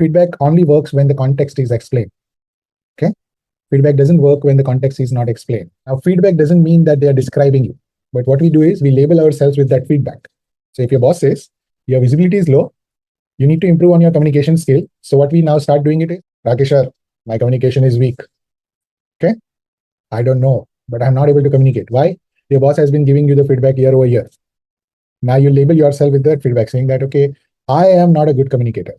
feedback only works when the context is explained. Okay. Feedback doesn't work when the context is not explained. Now, feedback doesn't mean that they are describing you, but what we do is we label ourselves with that feedback. So if your boss says your visibility is low, you need to improve on your communication skill. So what we now start doing it is, Rakesh, sir, my communication is weak. Okay. I don't know, but I'm not able to communicate. Why? Your boss has been giving you the feedback year over year. Now you label yourself with that feedback saying that, okay, I am not a good communicator.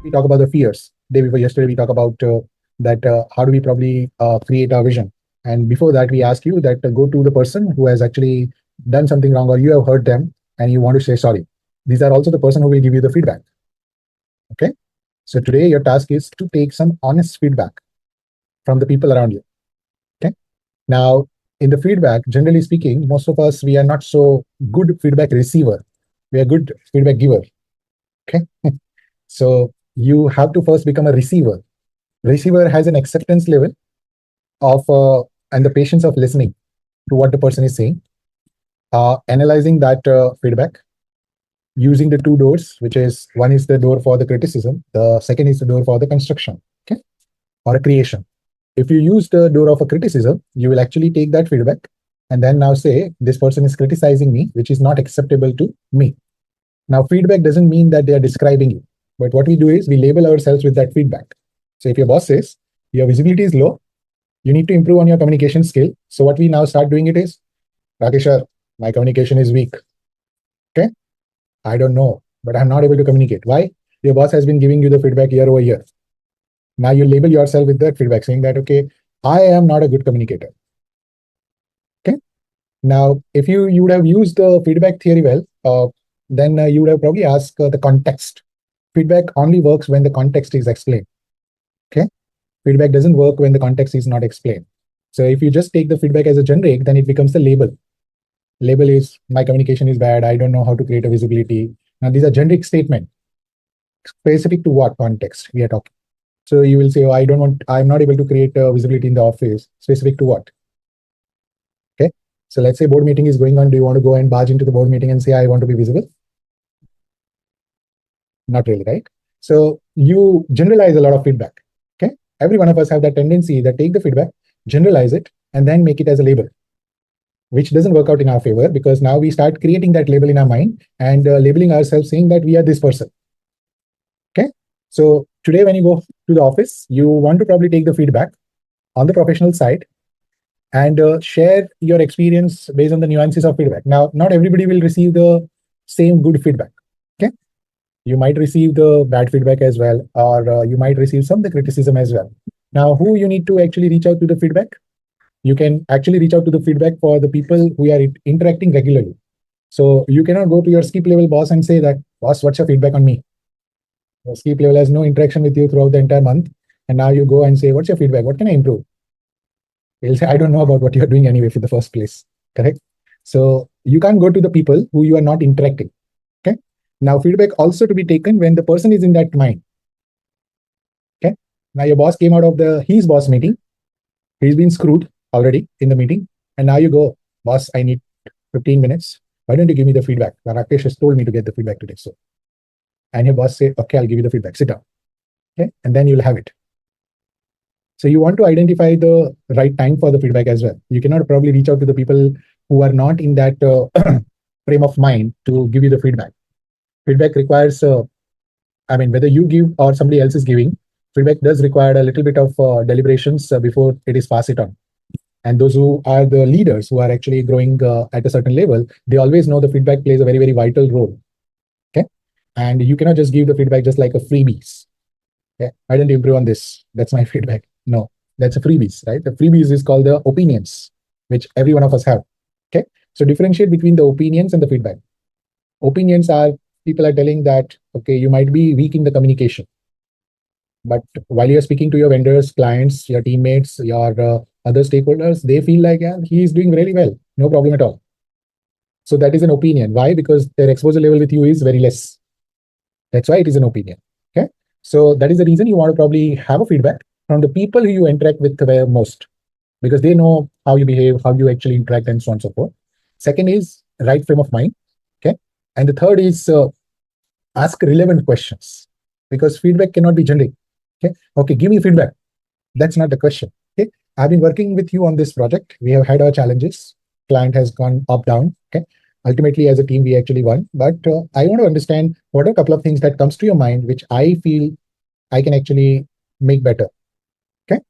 We talk about the fears. Day before yesterday, we talk about how do we probably create our vision. And before that, we ask you that go to the person who has actually done something wrong or you have hurt them and you want to say sorry. These are also the person who will give you the feedback. Okay. So today your task is to take some honest feedback from the people around you. Okay. Now, in the feedback, generally speaking, most of us, we are not so good feedback receiver. We are good feedback giver. Okay. So you have to first become a receiver. Receiver has an acceptance level of and the patience of listening to what the person is saying, analyzing that feedback, using the two doors, which is one is the door for the criticism, the second is the door for the construction, okay, or a creation. If you use the door of a criticism, you will actually take that feedback and then now say, this person is criticizing me, which is not acceptable to me. Now, feedback doesn't mean that they are describing you, but what we do is we label ourselves with that feedback. So if your boss says your visibility is low, you need to improve on your communication skill. So what we now start doing it is, Rakesh, sir, my communication is weak. Okay. I don't know, but I'm not able to communicate. Why? Your boss has been giving you the feedback year over year. Now you label yourself with that feedback saying that, okay, I am not a good communicator. Okay. Now, if you would have used the feedback theory well, then you would have probably asked the context. Feedback only works when the context is explained. Okay. Feedback doesn't work when the context is not explained. So if you just take the feedback as a generic, then it becomes the label. Label is my communication is bad. I don't know how to create a visibility. Now these are generic statements. Specific to what context we are talking. So you will say, oh, I'm not able to create a visibility in the office. Specific to what? Okay. So let's say board meeting is going on. Do you want to go and barge into the board meeting and say, I want to be visible? Not really, right? So you generalize a lot of feedback. Okay. Every one of us have that tendency that take the feedback, generalize it, and then make it as a label, which doesn't work out in our favor because now we start creating that label in our mind and labeling ourselves saying that we are this person. Okay. So today when you go to the office, you want to probably take the feedback on the professional side and share your experience based on the nuances of feedback. Now, not everybody will receive the same good feedback. Okay. You might receive the bad feedback as well, or you might receive some of the criticism as well. Now, who you need to actually reach out to the feedback? You can actually reach out to the feedback for the people who are interacting regularly. So you cannot go to your skip level boss and say that, boss, what's your feedback on me? The skip level has no interaction with you throughout the entire month. And now you go and say, what's your feedback? What can I improve? He'll say, I don't know about what you're doing anyway for the first place. Correct? So you can't go to the people who you are not interacting. Okay. Now feedback also to be taken when the person is in that mind. Okay. Now your boss came out of his boss meeting. He's been screwed already in the meeting. And now you go, boss, I need 15 minutes. Why don't you give me the feedback? Rakesh has told me to get the feedback today. So, and your boss say, okay, I'll give you the feedback. Sit down. Okay. And then you'll have it. So you want to identify the right time for the feedback as well. You cannot probably reach out to the people who are not in that frame of mind to give you the feedback. Feedback requires, whether you give or somebody else is giving, feedback does require a little bit of deliberations before it is passed it on. And those who are the leaders who are actually growing at a certain level, they always know the feedback plays a very, very vital role. Okay. And you cannot just give the feedback just like a freebies. Okay. I didn't improve on this. That's my feedback. No, that's a freebies, right? The freebies is called the opinions, which every one of us have. Okay. So differentiate between the opinions and the feedback. Opinions are people are telling that, okay, you might be weak in the communication. But while you're speaking to your vendors, clients, your teammates, your other stakeholders, they feel like, yeah, he is doing really well. No problem at all. So that is an opinion. Why? Because their exposure level with you is very less. That's why it is an opinion. Okay. So that is the reason you want to probably have a feedback from the people who you interact with the most, because they know how you behave, how you actually interact, and so on and so forth. Second is right frame of mind. Okay. And the third is ask relevant questions, because feedback cannot be generic. Okay, give me feedback. That's not the question. Okay, I've been working with you on this project. We have had our challenges. Client has gone up, down. Okay, ultimately as a team, we actually won. But I want to understand what are a couple of things that comes to your mind, which I feel I can actually make better. Okay.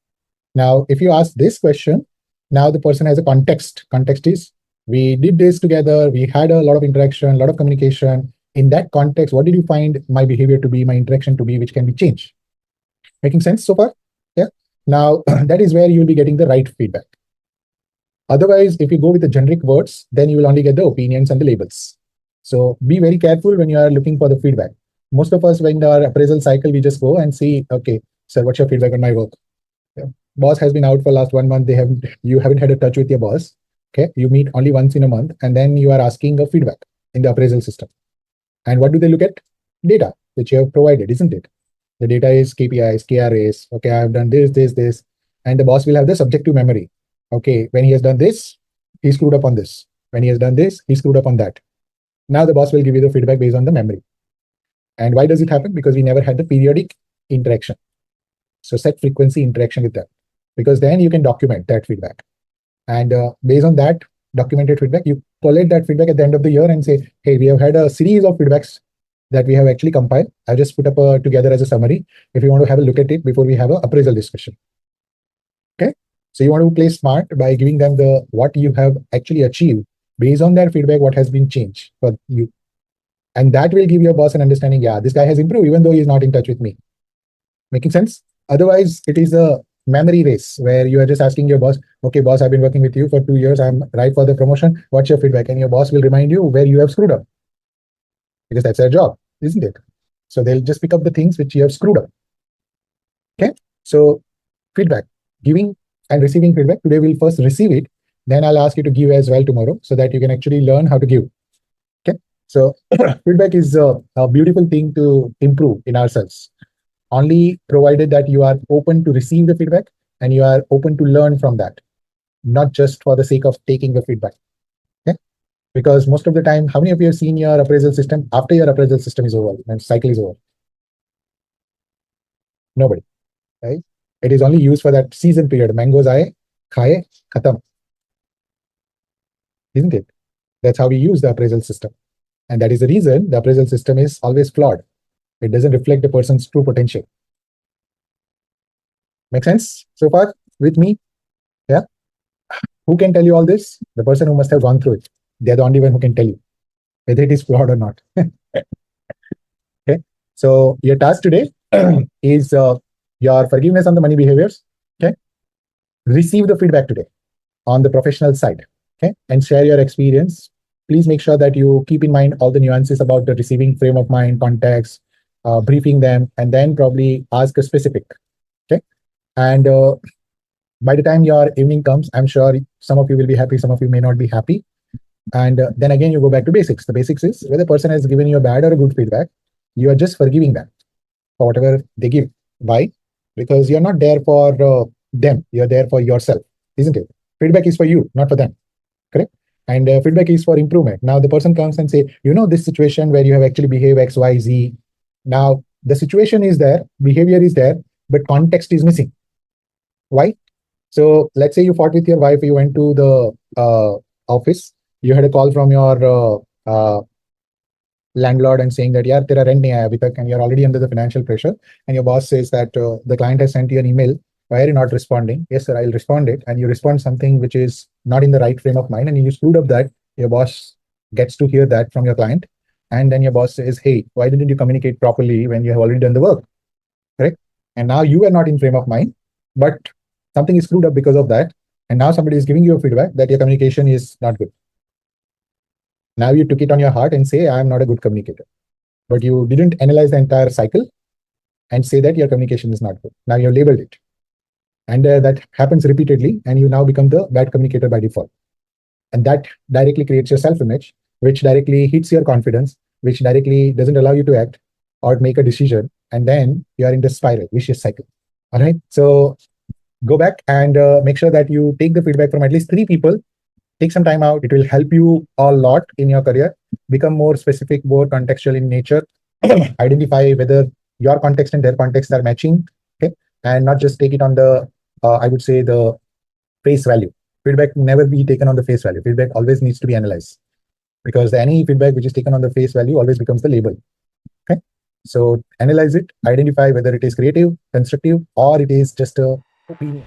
Now, if you ask this question, now the person has a context. Context is we did this together. We had a lot of interaction, a lot of communication. In that context, what did you find my behavior to be, my interaction to be, which can be changed? Making sense so far? Yeah. Now, that is where you'll be getting the right feedback. Otherwise, if you go with the generic words, then you will only get the opinions and the labels. So be very careful when you are looking for the feedback. Most of us, when our appraisal cycle, we just go and see, okay, sir, what's your feedback on my work? Yeah. Boss has been out for last 1 month. You haven't had a touch with your boss. Okay. You meet only once in a month, and then you are asking a feedback in the appraisal system. And what do they look at? Data, which you have provided, isn't it? The data is KPIs, KRAs. Okay, I have done this. And the boss will have the subjective memory. Okay, when he has done this, he screwed up on this. When he has done this, he screwed up on that. Now the boss will give you the feedback based on the memory. And why does it happen? Because we never had the periodic interaction. So set frequency interaction with them, because then you can document that feedback. And based on that documented feedback, you collect that feedback at the end of the year and say, hey, we have had a series of feedbacks that we have actually compiled. I just put up together as a summary. If you want to have a look at it before we have an appraisal discussion. Okay. So you want to play smart by giving them the what you have actually achieved based on their feedback, what has been changed for you. And that will give your boss an understanding, yeah, this guy has improved even though he's not in touch with me. Making sense? Otherwise, it is a memory race where you are just asking your boss, okay, boss, I've been working with you for 2 years. I'm right for the promotion. What's your feedback? And your boss will remind you where you have screwed up, because that's their job, isn't it? So they'll just pick up the things which you have screwed up. Okay. So feedback, giving and receiving feedback. Today we'll first receive it. Then I'll ask you to give as well tomorrow so that you can actually learn how to give. Okay. So feedback is a beautiful thing to improve in ourselves, only provided that you are open to receive the feedback and you are open to learn from that, not just for the sake of taking the feedback. Okay? Because most of the time, how many of you have seen your appraisal system after your appraisal system is over and cycle is over? Nobody, right? It is only used for that season period. Mangoes aaye, khaye, khatam. Isn't it? That's how we use the appraisal system. And that is the reason the appraisal system is always flawed. It doesn't reflect the person's true potential. Make sense so far with me? Yeah. Who can tell you all this? The person who must have gone through it. They're the only one who can tell you whether it is flawed or not. Okay. So your task today is your forgiveness on the money behaviors. Okay. Receive the feedback today on the professional side. Okay. And share your experience. Please make sure that you keep in mind all the nuances about the receiving frame of mind, context, briefing them, and then probably ask a specific. Okay. And by the time your evening comes, I'm sure some of you will be happy, some of you may not be happy. And then again, you go back to basics. The basics is whether the person has given you a bad or a good feedback, you are just forgiving them for whatever they give. Why? Because you're not there for them. You're there for yourself, isn't it? Feedback is for you, not for them. Correct? And feedback is for improvement. Now the person comes and say, this situation where you have actually behaved X, Y, Z. Now the situation is there, behavior is there, but context is missing. Why? So let's say you fought with your wife, you went to the office, you had a call from your landlord and saying that, yeah, tera rent nahi aaya abhi tak, and you're already under the financial pressure. And your boss says that the client has sent you an email. Why are you not responding? Yes, sir, I'll respond it. And you respond something which is not in the right frame of mind, and you screwed up that. Your boss gets to hear that from your client. And then your boss says, hey, why didn't you communicate properly when you have already done the work? Correct? And now you are not in frame of mind, but something is screwed up because of that. And now somebody is giving you a feedback that your communication is not good. Now you took it on your heart and say, I am not a good communicator. But you didn't analyze the entire cycle and say that your communication is not good. Now you've labeled it. And that happens repeatedly, and you now become the bad communicator by default. And that directly creates your self-image, which directly hits your confidence, which directly doesn't allow you to act or make a decision. And then you are in the spiral, vicious cycle. All right. So go back and make sure that you take the feedback from at least 3 people Take some time out. It will help you a lot in your career. Become more specific, more contextual in nature. Identify whether your context and their context are matching. Okay, and not just take it on the, I would say, the face value. Feedback never be taken on the face value. Feedback always needs to be analyzed, because any feedback which is taken on the face value always becomes the label. Okay, so analyze it, identify whether it is creative, constructive, or it is just a opinion.